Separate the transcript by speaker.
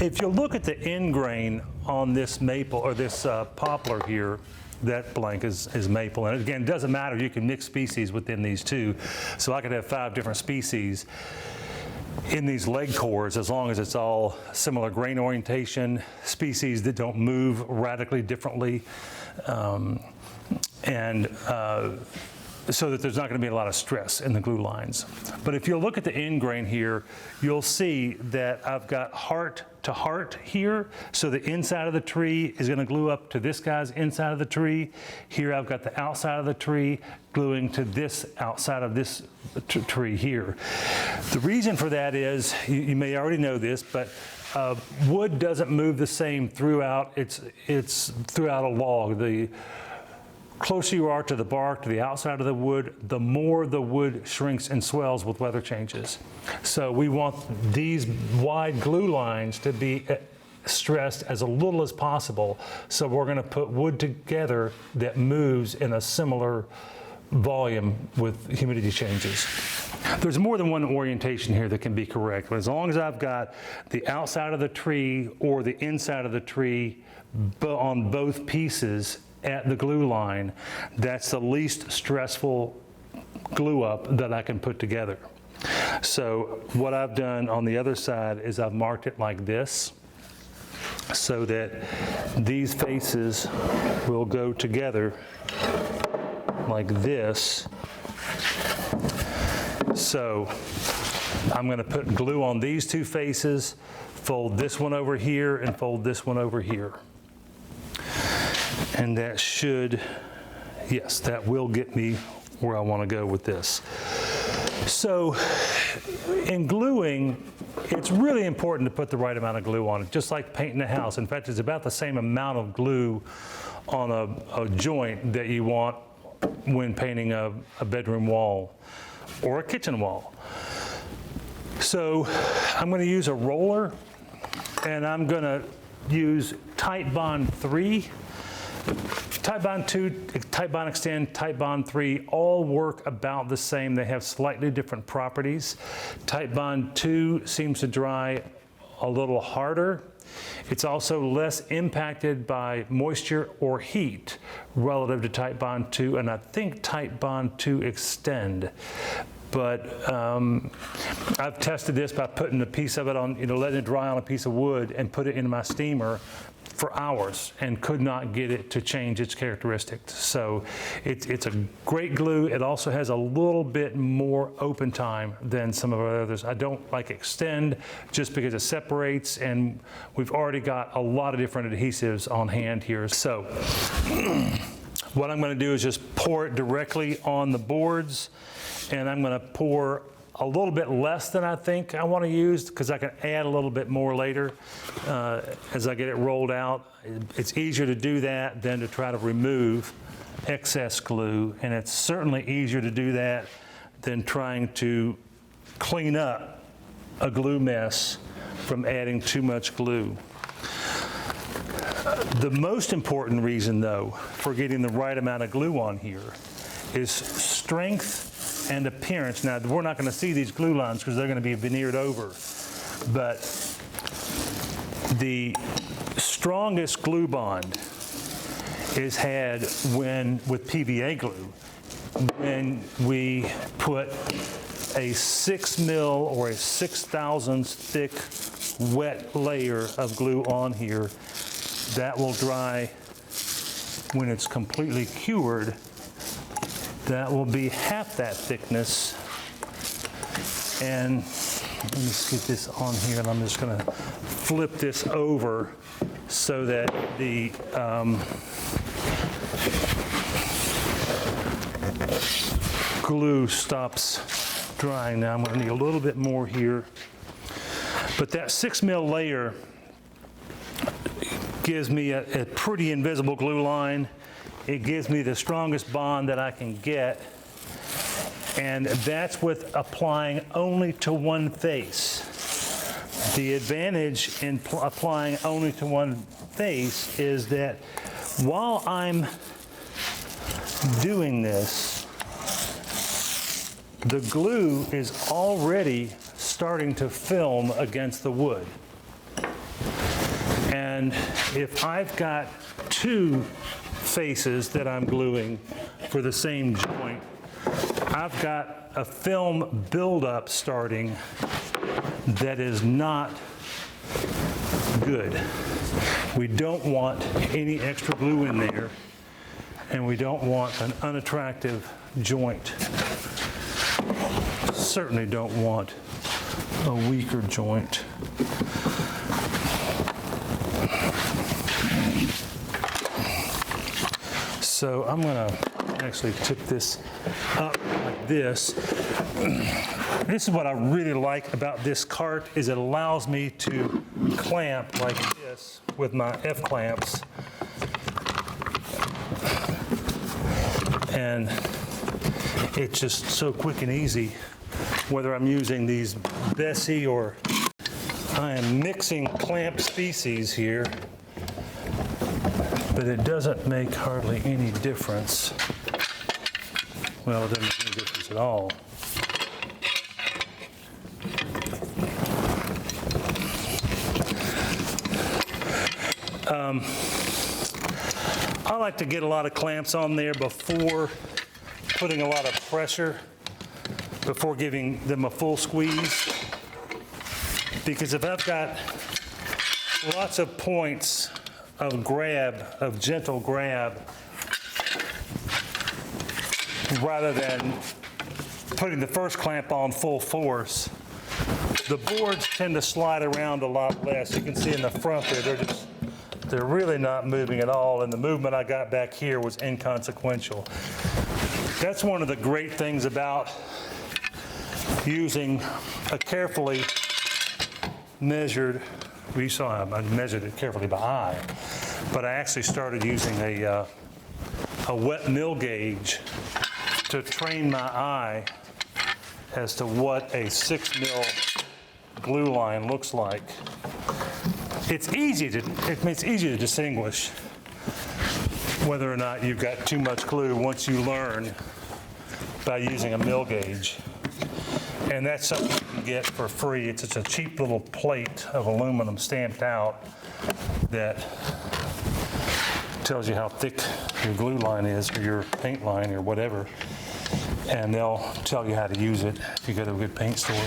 Speaker 1: If you look at the end grain on this maple or this poplar here, that blank is maple. And again, it doesn't matter, you can mix species within these two. So I could have 5 different species in these leg cores as long as it's all similar grain orientation, species that don't move radically differently, so that there's not going to be a lot of stress in the glue lines. But if you look at the end grain here, you'll see that I've got heart to heart here. So the inside of the tree is going to glue up to this guy's inside of the tree. Here I've got the outside of the tree gluing to this outside of this tree here. The reason for that is, you may already know this, but wood doesn't move the same throughout throughout a log. The closer you are to the bark, to the outside of the wood, the more the wood shrinks and swells with weather changes. So we want these wide glue lines to be stressed as little as possible. So we're going to put wood together that moves in a similar volume with humidity changes. There's more than one orientation here that can be correct, but as long as I've got the outside of the tree or the inside of the tree on both pieces at the glue line, that's the least stressful glue up that I can put together. So what I've done on the other side is I've marked it like this so that these faces will go together like this. So I'm going to put glue on these 2 faces, fold this one over here and fold this one over here. And that should, yes, that will get me where I want to go with this. So in gluing, it's really important to put the right amount of glue on it, just like painting a house. In fact, it's about the same amount of glue on a joint that you want when painting a bedroom wall or a kitchen wall. So I'm going to use a roller, and I'm going to use Tight Bond 3. Tight Bond 2, Tight Bond Extend, Tight Bond 3 all work about the same. They have slightly different properties. Tight Bond 2 seems to dry a little harder. It's also less impacted by moisture or heat relative to Tight Bond 2, and I think Tight Bond 2 Extend. But I've tested this by putting a piece of it on, letting it dry on a piece of wood and put it in my steamer for hours and could not get it to change its characteristics. So it's a great glue. It also has a little bit more open time than some of our others. I don't like Extend just because it separates, and we've already got a lot of different adhesives on hand here. So what I'm going to do is just pour it directly on the boards, and I'm going to pour a little bit less than I think I want to use because I can add a little bit more later as I get it rolled out. It's easier to do that than to try to remove excess glue, and it's certainly easier to do that than trying to clean up a glue mess from adding too much glue. The most important reason, though, for getting the right amount of glue on here is strength and appearance. Now, we're not going to see these glue lines because they're going to be veneered over, but the strongest glue bond is had with PVA glue when we put a 6 mil or a 6/1000 thick wet layer of glue on here. That will dry when it's completely cured. That will be half that thickness. And let me just get this on here, and I'm just going to flip this over so that the glue stops drying. Now I'm going to need a little bit more here. But that 6 mil layer gives me a pretty invisible glue line. It gives me the strongest bond that I can get, and that's with applying only to one face. The advantage in applying only to one face is that while I'm doing this, the glue is already starting to film against the wood. And if I've got two faces that I'm gluing for the same joint, I've got a film buildup starting that is not good. We don't want any extra glue in there, and we don't want an unattractive joint. Certainly don't want a weaker joint. So I'm going to actually tip this up like this. This is what I really like about this cart, is it allows me to clamp like this with my F-clamps. And it's just so quick and easy, whether I'm using these Bessie or I am mixing clamp species here, but it doesn't make hardly any difference. Well, it doesn't make any difference at all. I like to get a lot of clamps on there before putting a lot of pressure, before giving them a full squeeze. Because if I've got lots of points of grab, of gentle grab, rather than putting the first clamp on full force, the boards tend to slide around a lot less. You can see in the front there, they're really not moving at all, and the movement I got back here was inconsequential. That's one of the great things about using a carefully measured, we saw I measured it carefully by eye, but I actually started using a wet mill gauge to train my eye as to what a 6 mil glue line looks like. It's easy to distinguish whether or not you've got too much glue once you learn by using a mill gauge. And that's something you can get for free. It's just a cheap little plate of aluminum stamped out that tells you how thick your glue line is, or your paint line, or whatever. And they'll tell you how to use it if you go to a good paint store.